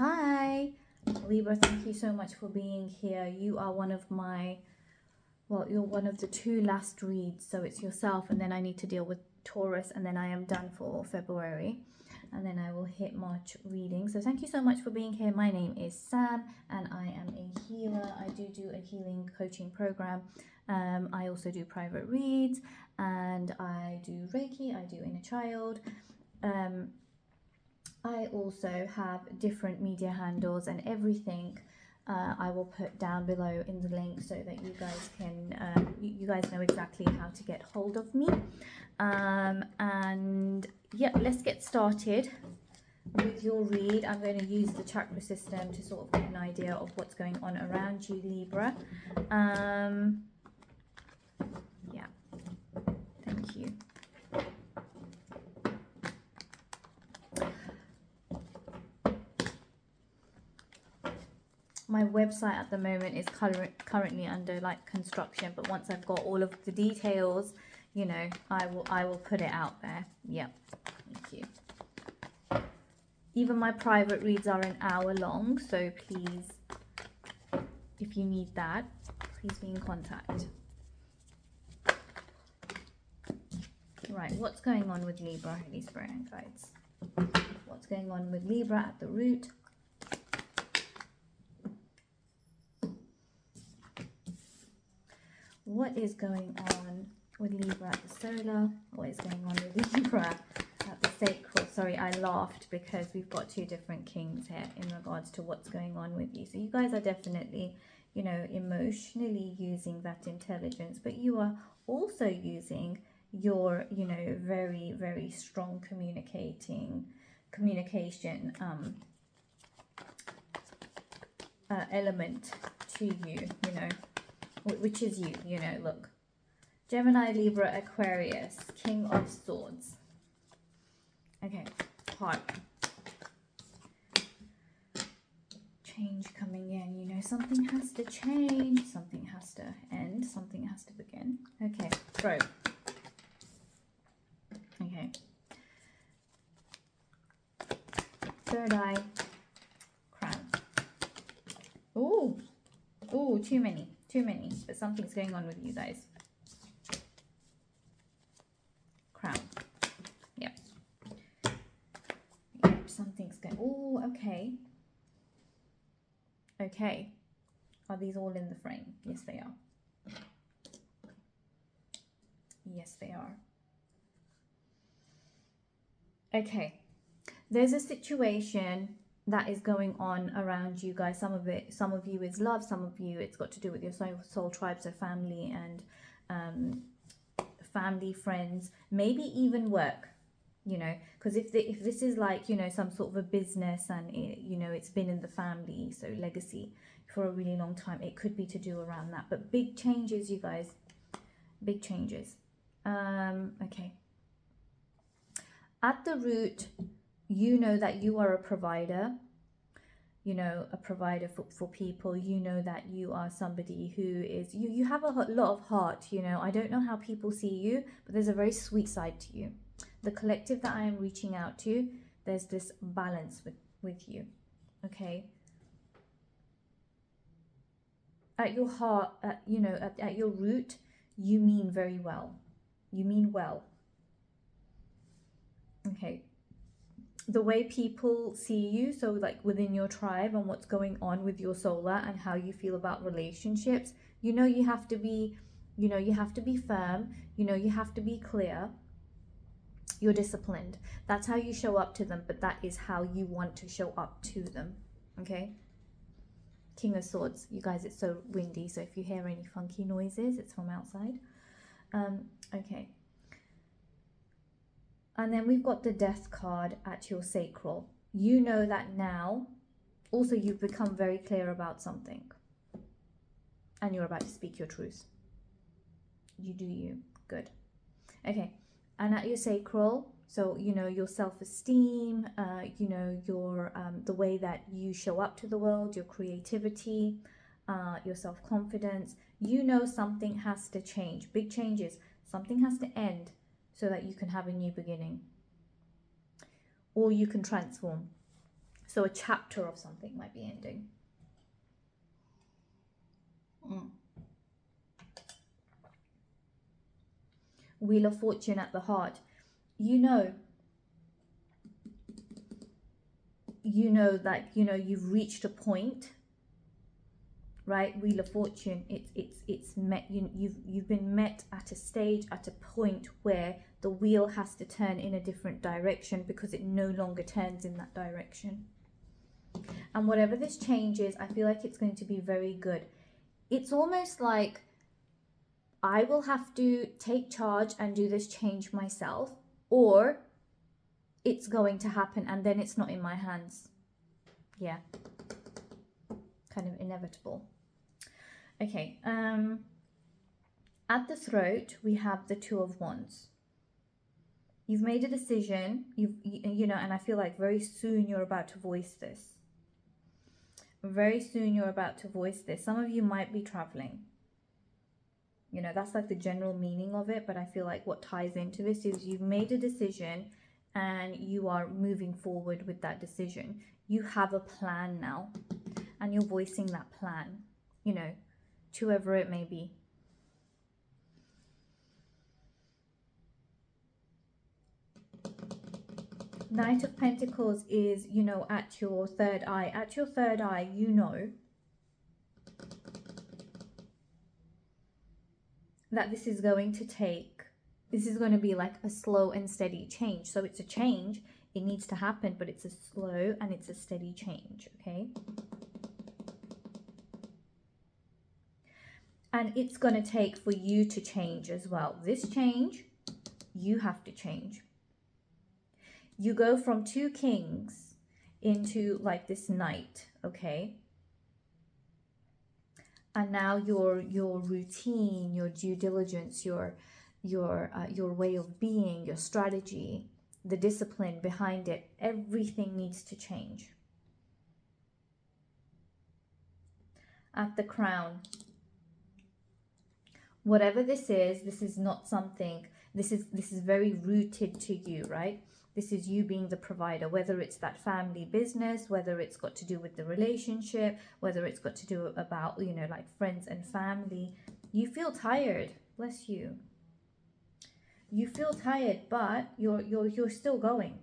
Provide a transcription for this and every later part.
Hi, Libra, thank you so much for being here. You are one of my, well, you're one of the two last reads. So it's yourself, and then I need to deal with Taurus, and then I am done for February. And then I will hit March reading. So thank you so much for being here. My name is Sam, and I am a healer. I do a healing coaching program. I also do private reads, and I do Reiki. I do Innerchild. I also have different media handles, and everything I will put down below in the link so that you guys can you guys know exactly how to get hold of me. And yeah, let's get started with your read. I'm going to use the chakra system to sort of get an idea of what's going on around you, Libra. Yeah, thank you. My website at the moment is currently under like construction, but once I've got all of the details, you know, I will put it out there. Yep. Thank you. Even my private reads are an hour long, so please, if you need that, please be in contact. Right, what's going on with Libra, Holy Spirit and guides? What's going on with Libra at the root? What is going on with Libra at the solar? What is going on with Libra at the sacral? Sorry, I laughed because we've got two different kings here in regards to what's going on with you. So you guys are definitely, you know, emotionally using that intelligence, but you are also using your, you know, very, very strong communication element to you, you know, which is you, you know, look. Gemini, Libra, Aquarius, King of Swords. Okay, heart. Change coming in, you know, something has to change, something has to end, something has to begin. Okay, throat. Okay. Third eye, crown. Ooh, ooh, too many, but something's going on with you guys. Crown. Yep. Yep, something's going. Oh, okay. Okay. Are these all in the frame? Yes, they are. Yes, they are. Okay. There's a situation that is going on around you guys. Some of you is love, some of you it's got to do with your soul tribe, so family and family, friends, maybe even work, you know, because if this is like, you know, some sort of a business and it, you know, it's been in the family, so legacy for a really long time, it could be to do around that. But big changes, you guys, big changes. Okay, at the root, you know that you are a provider, you know, a provider for people. You know that you are somebody who is, you have a lot of heart, you know. I don't know how people see you, but there's a very sweet side to you. The collective that I am reaching out to, there's this balance with you, okay? At your heart, you know, at your root, you mean very well. You mean well. Okay. The way people see you, so like within your tribe and what's going on with your solar and how you feel about relationships, you know, you have to be, you know, you have to be firm, you know, you have to be clear. You're disciplined. That's how you show up to them, but that is how you want to show up to them, okay? King of Swords. You guys, it's so windy, so if you hear any funky noises, it's from outside. Okay. And then we've got the Death card at your sacral. You know that now. Also, you've become very clear about something. And you're about to speak your truth. You do you. Good. Okay. And at your sacral, so, you know, your self-esteem, you know, your the way that you show up to the world, your creativity, your self-confidence. You know something has to change. Big changes. Something has to end so that you can have a new beginning. Or you can transform. So a chapter of something might be ending. Wheel of Fortune at the heart. You know that you've reached a point, right? Wheel of Fortune, it's met, you've been met at a stage, at a point where the wheel has to turn in a different direction because it no longer turns in that direction. And whatever this change is, I feel like it's going to be very good. It's almost like I will have to take charge and do this change myself, or it's going to happen and then it's not in my hands. Yeah, kind of inevitable. Okay, at the throat we have the Two of Wands. You've made a decision, you know, and I feel like very soon you're about to voice this. Very soon you're about to voice this. Some of you might be traveling. You know, that's like the general meaning of it, but I feel like what ties into this is you've made a decision and you are moving forward with that decision. You have a plan now and you're voicing that plan, you know, to whoever it may be. Knight of Pentacles is, you know, at your third eye. At your third eye, you know that this is going to be like a slow and steady change. So it's a change, it needs to happen, but it's a slow and it's a steady change, okay? And it's going to take for you to change as well. This change, you have to change. You go from two kings into like this knight, okay? And now your routine, your due diligence, your way of being, your strategy, the discipline behind it, everything needs to change. At the Crown, whatever this is not something, this is very rooted to you, right? This is you being the provider, whether it's that family business, whether it's got to do with the relationship, whether it's got to do about, you know, like friends and family. You feel tired, bless you. You feel tired, but you're still going.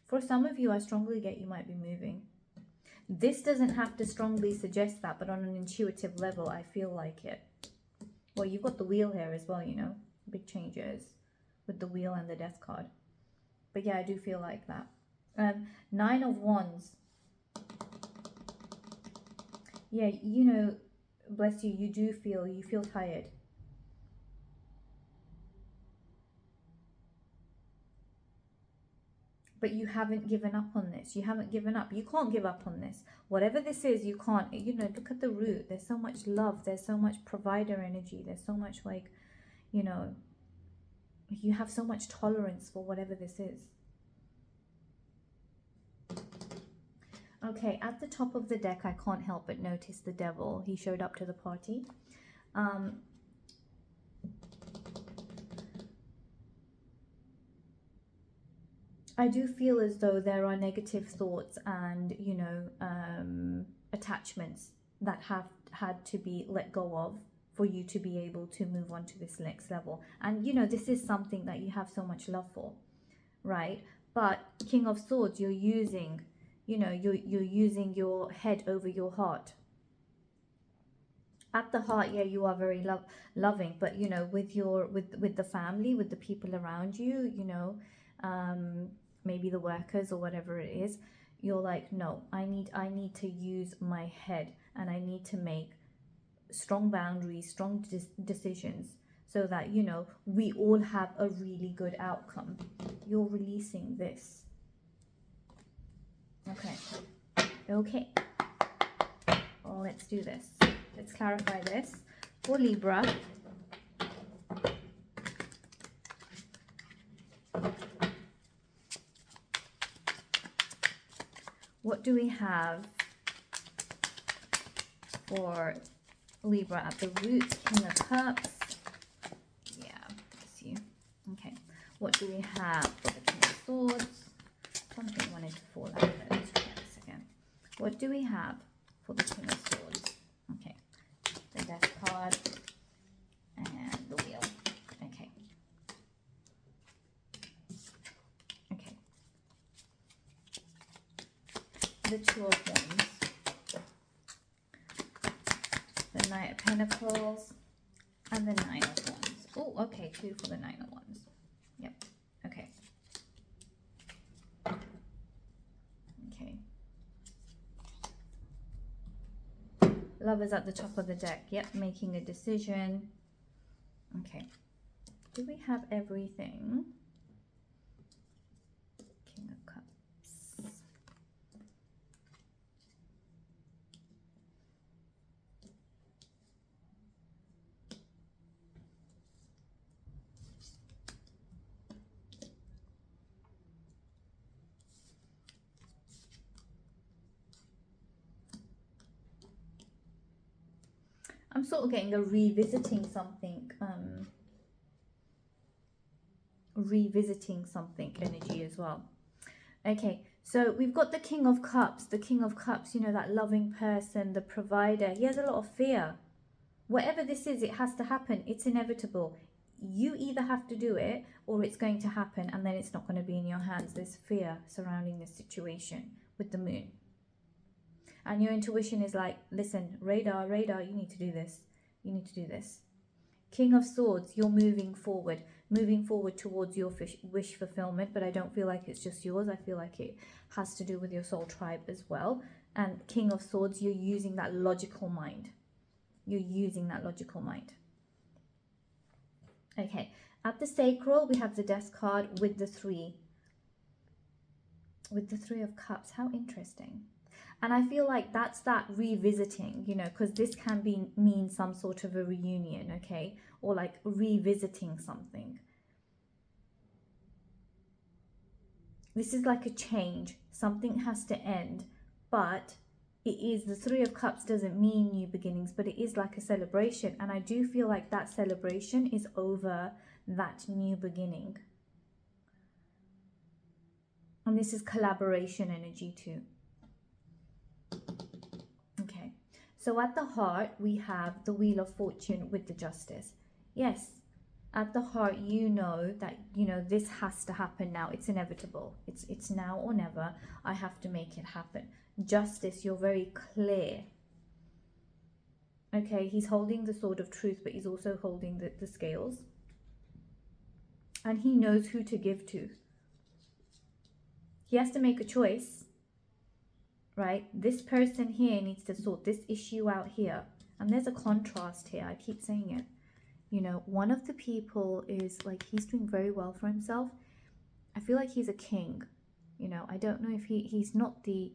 For some of you, I strongly get you might be moving. This doesn't have to strongly suggest that, but on an intuitive level, I feel like it. Well, you've got the wheel here as well, you know, big changes with the wheel and the death card. But yeah, I do feel like that. Nine of Wands. Yeah, you know, bless you, you feel tired. But you haven't given up on this. You haven't given up. You can't give up on this. Whatever this is, you can't. You know, look at the root. There's so much love. There's so much provider energy. There's so much like, you know, you have so much tolerance for whatever this is. Okay, at the top of the deck, I can't help but notice the Devil. He showed up to the party. I do feel as though there are negative thoughts and, you know, attachments that have had to be let go of for you to be able to move on to this next level. And, you know, this is something that you have so much love for, right? But King of Swords, you're using, you know, you're using your head over your heart. At the heart, yeah, you are very loving, but, you know, with the family, with the people around you, you know, maybe the workers or whatever it is, you're like, no, I need to use my head and I need to make strong boundaries, strong decisions so that, you know, we all have a really good outcome. You're releasing this. Okay. Well, let's do this. Let's clarify this for Libra. What do we have for Libra at the root? King of Cups. Yeah, see you. Okay. What do we have for the King of Swords? Something wanted to fall out. Let's try this again. What do we have for the King of Swords? Okay. The Death card and the Wheel. Okay. Okay. The Two of Wands. The Knight of Pentacles. And the Nine of Wands. Oh, okay. 2 for the Nine of Wands. Yep. Okay. Okay. Lovers at the top of the deck. Yep. Making a decision. Okay. Do we have everything? King of Cups. I'm sort of getting a revisiting something energy as well. Okay, so we've got the King of Cups. The King of Cups, you know, that loving person, the provider. He has a lot of fear. Whatever this is, it has to happen. It's inevitable. You either have to do it or it's going to happen, and then it's not going to be in your hands. There's fear surrounding this situation with the Moon. And your intuition is like, listen, radar, you need to do this. You need to do this. King of Swords, you're moving forward towards your wish fulfillment, but I don't feel like it's just yours. I feel like it has to do with your soul tribe as well. And King of Swords, you're using that logical mind. You're using that logical mind. Okay, at the sacral, we have the Death card with the 3. With the 3 of Cups. How interesting. And I feel like that's that revisiting, you know, because this can mean some sort of a reunion, okay? Or like revisiting something. This is like a change. Something has to end, but it is, the 3 of Cups doesn't mean new beginnings, but it is like a celebration. And I do feel like that celebration is over that new beginning. And this is collaboration energy too. Okay, so at the heart, we have the Wheel of Fortune with the Justice. Yes, at the heart, you know that, you know, this has to happen now. It's inevitable. It's now or never. I have to make it happen. Justice, you're very clear. Okay, he's holding the Sword of Truth, but he's also holding the scales. And he knows who to give to. He has to make a choice. Right, this person here needs to sort this issue out here. And there's a contrast here. I keep saying it. You know, one of the people is like, he's doing very well for himself. I feel like he's a king. You know, I don't know if he's not the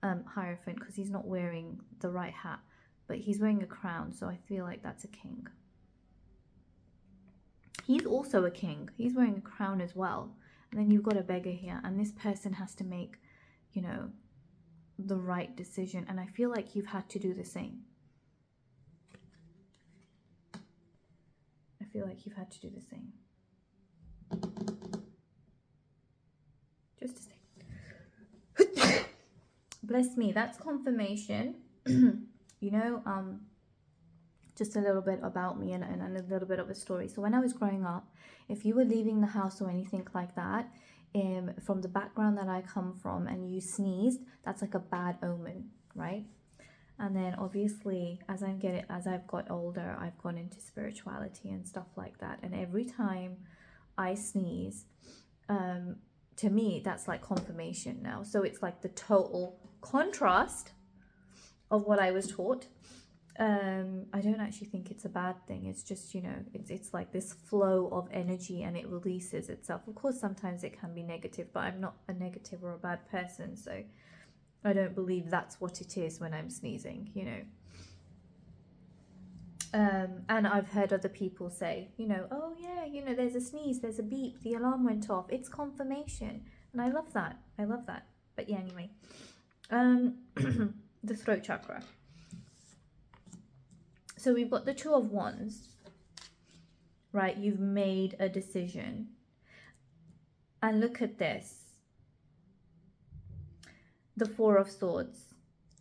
Hierophant, because he's not wearing the right hat, but he's wearing a crown, so I feel like that's a king. He's also a king. He's wearing a crown as well. And then you've got a beggar here, and this person has to make, you know, the right decision, and I feel like you've had to do the same. I feel like you've had to do the same. Just a second. Bless me, that's confirmation. You know, just a little bit about me and a little bit of a story. So when I was growing up, if you were leaving the house or anything like that, from the background that I come from, and you sneezed, that's like a bad omen, right? And then obviously as I've got older, I've gone into spirituality and stuff like that, and every time I sneeze, to me that's like confirmation now. So it's like the total contrast of what I was taught. I don't actually think it's a bad thing. It's just, you know, it's like this flow of energy and it releases itself. Of course, sometimes it can be negative, but I'm not a negative or a bad person, so I don't believe that's what it is when I'm sneezing, you know. And I've heard other people say, you know, oh yeah, you know, there's a sneeze, there's a beep, the alarm went off. It's confirmation. And I love that. I love that. But yeah, anyway. The throat chakra. So we've got the Two of Wands, right? You've made a decision. And look at this. The Four of Swords.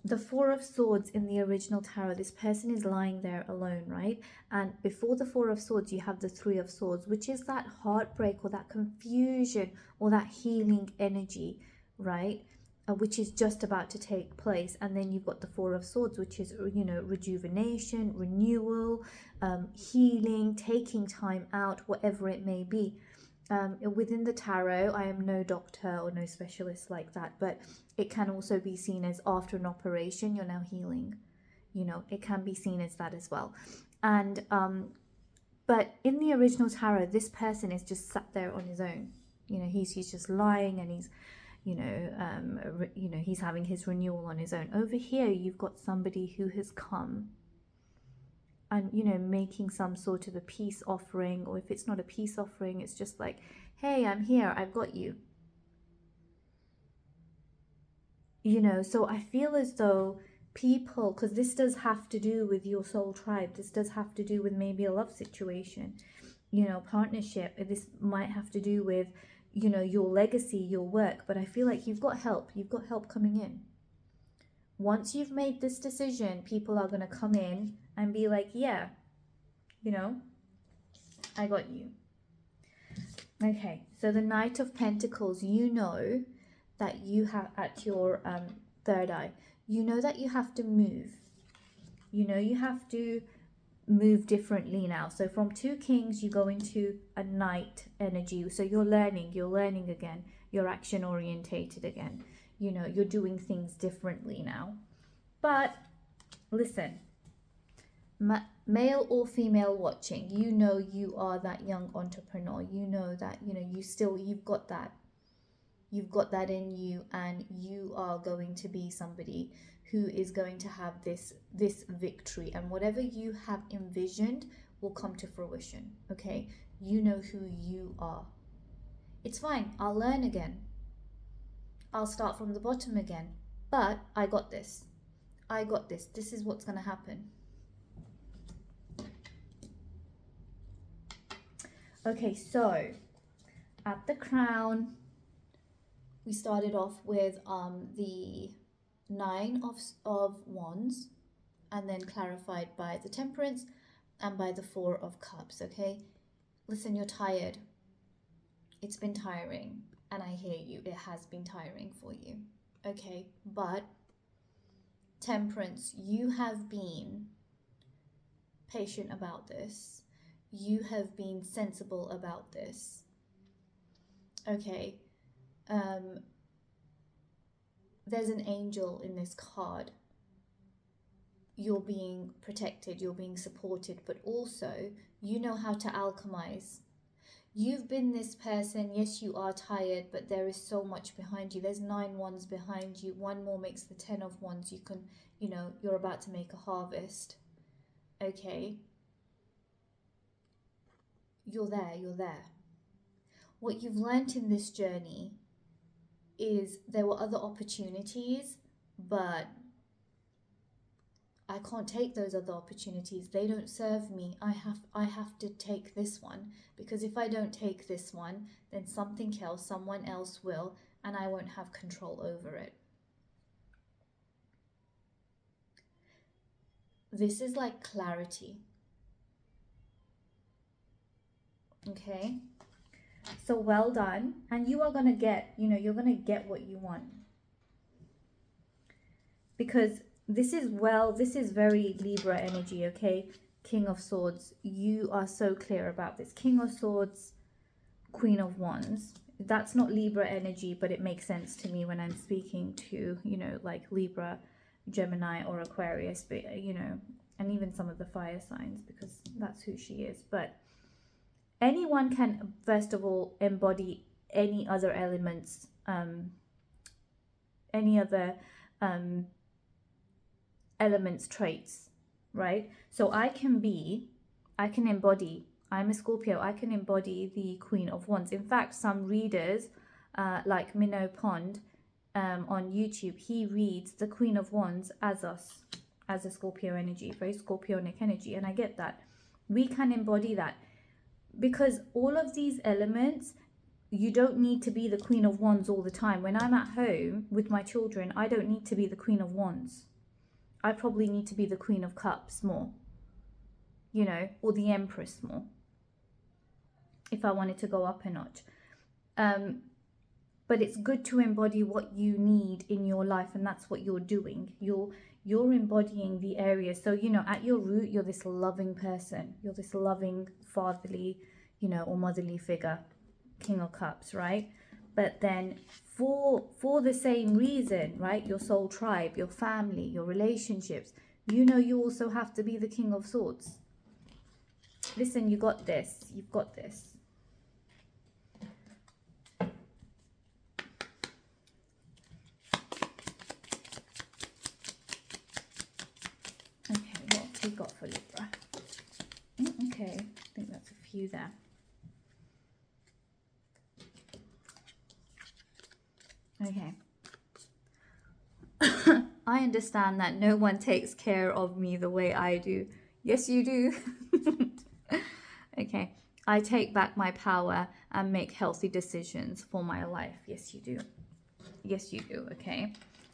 The Four of Swords in the original tarot, this person is lying there alone, right? And before the Four of Swords, you have the Three of Swords, which is that heartbreak or that confusion or that healing energy, right? Which is just about to take place. And then you've got the Four of Swords, which is, you know, rejuvenation, renewal, healing, taking time out, whatever it may be. Within the tarot, I am no doctor or no specialist like that, but it can also be seen as after an operation, you're now healing. You know, it can be seen as that as well. And but in the original tarot, this person is just sat there on his own. You know, he's just lying, and he's, you know, he's having his renewal on his own. Over here, you've got somebody who has come and, you know, making some sort of a peace offering, or if it's not a peace offering, it's just like, hey, I'm here, I've got you. You know, so I feel as though people, because this does have to do with your soul tribe, this does have to do with maybe a love situation, you know, partnership, this might have to do with, you know, your legacy, your work, but I feel like you've got help coming in. Once you've made this decision, people are going to come in and be like, yeah, you know, I got you. Okay, so the Knight of Pentacles, you know that you have at your third eye, you know that you have to move. You know you have to move differently now. So from two kings, you go into a knight energy. So you're learning again. You're action orientated again. You know, you're doing things differently now. But listen, male or female watching, you know you are that young entrepreneur. You know that, you know, you've got that. You've got that in you, and you are going to be somebody who is going to have this victory, and whatever you have envisioned will come to fruition. Okay, you know who you are. It's fine, I'll learn again, I'll start from the bottom again, but I got this. This is what's going to happen. Okay, so at the crown, we started off with the Nine of Wands, and then clarified by the Temperance and by the Four of Cups. Okay, listen, you're tired. It's been tiring, and I hear you. It has been tiring for you. Okay, but Temperance, you have been patient about this. You have been sensible about this. Okay. There's an angel in this card. You're being protected, you're being supported, but also you know how to alchemize. You've been this person, yes, you are tired, but there is so much behind you. There's 9 wands behind you. One more makes the 10 of wands. You can, you know, you're about to make a harvest. Okay. You're there. What you've learnt in this journey is there were other opportunities, but I can't take those other opportunities. They don't serve me. I have to take this one, because if I don't take this one, then something else, someone else will, and I won't have control over it. This is like clarity. Okay? So well done. And you are going to get, you know, you're going to get what you want. Because this is very Libra energy, okay? King of Swords. You are so clear about this. King of Swords, Queen of Wands. That's not Libra energy, but it makes sense to me when I'm speaking to, you know, like Libra, Gemini, or Aquarius, but, you know, and even some of the fire signs, because that's who she is. But anyone can, first of all, embody any other elements, any other elements, traits, right? So I can embody, I'm a Scorpio, I can embody the Queen of Wands. In fact, some readers, like Minnow Pond on YouTube, he reads the Queen of Wands as us, as a Scorpio energy, very Scorpionic energy, and I get that. We can embody that, because all of these elements you don't need to be the Queen of Wands all the time. When I'm at home with my children, I don't need to be the Queen of Wands. I probably need to be the Queen of Cups more, you know, or the Empress more, if I wanted to go up a notch. But it's good to embody what you need in your life, and that's what you're doing. You're embodying the areas. So, you know, at your root, you're this loving person. You're this loving, fatherly, you know, or motherly figure, King of Cups, right? But then for the same reason, right, your soul tribe, your family, your relationships, you know, you also have to be the King of Swords. Listen, you got this. You've got this. Okay, what have we got for Libra? Okay, I think that's a few there. Okay. I understand that no one takes care of me the way I do. Yes, you do. Okay. I take back my power and make healthy decisions for my life. Yes, you do. Yes, you do. Okay.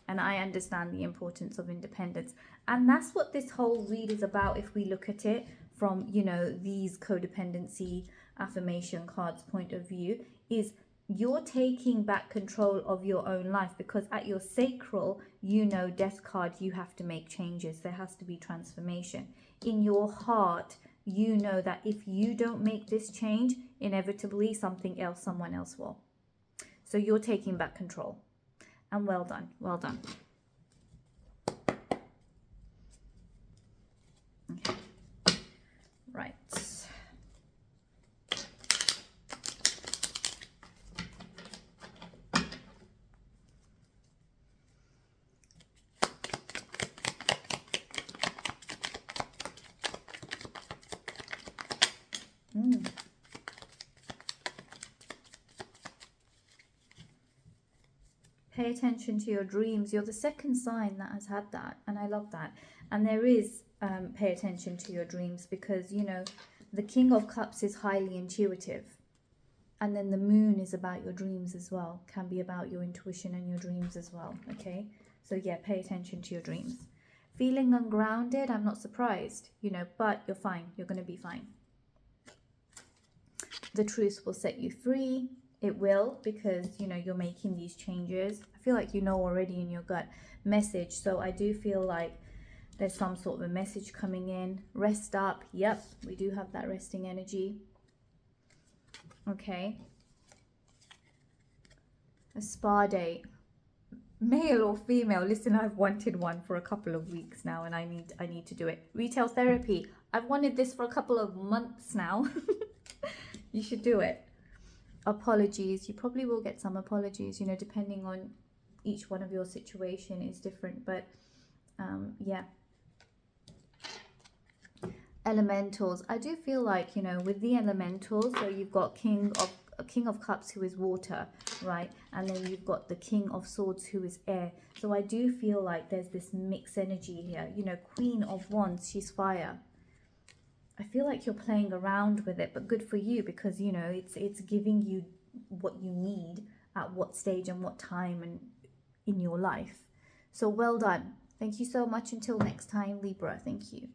And I understand the importance of independence. And that's what this whole read is about if we look at it from, you know, these codependency affirmation cards point of view, is you're taking back control of your own life, because at your sacral, you know, death card, you have to make changes. There has to be transformation. In your heart, you know that if you don't make this change, inevitably someone else will. So you're taking back control. And well done. Well done. Okay. Right. Pay attention to your dreams. You're the second sign that has had that, and I love that. And there is pay attention to your dreams, because, you know, the King of Cups is highly intuitive, and then the Moon is about your dreams as well, can be about your intuition and your dreams as well. Okay, so yeah, pay attention to your dreams. Feeling ungrounded, I'm not surprised, you know, but you're fine. You're going to be fine. The truth will set you free. It will, because, you know, you're making these changes. I feel like you know already in your gut message. So I do feel like there's some sort of a message coming in. Rest up. Yep, we do have that resting energy. Okay. A spa date. Male or female? Listen, I've wanted one for a couple of weeks now, and I need to do it. Retail therapy. I've wanted this for a couple of months now. You should do it. Apologies. You probably will get some apologies, you know, depending on each one of your situation is different. But yeah. Elementals. I do feel like, you know, with the elementals, so you've got King of Cups, who is water, right? And then you've got the King of Swords, who is air. So I do feel like there's this mixed energy here. You know, Queen of Wands, she's fire. I feel like you're playing around with it, but good for you, because, you know, it's giving you what you need at what stage and what time and in your life. So well done. Thank you so much. Until next time, Libra. Thank you.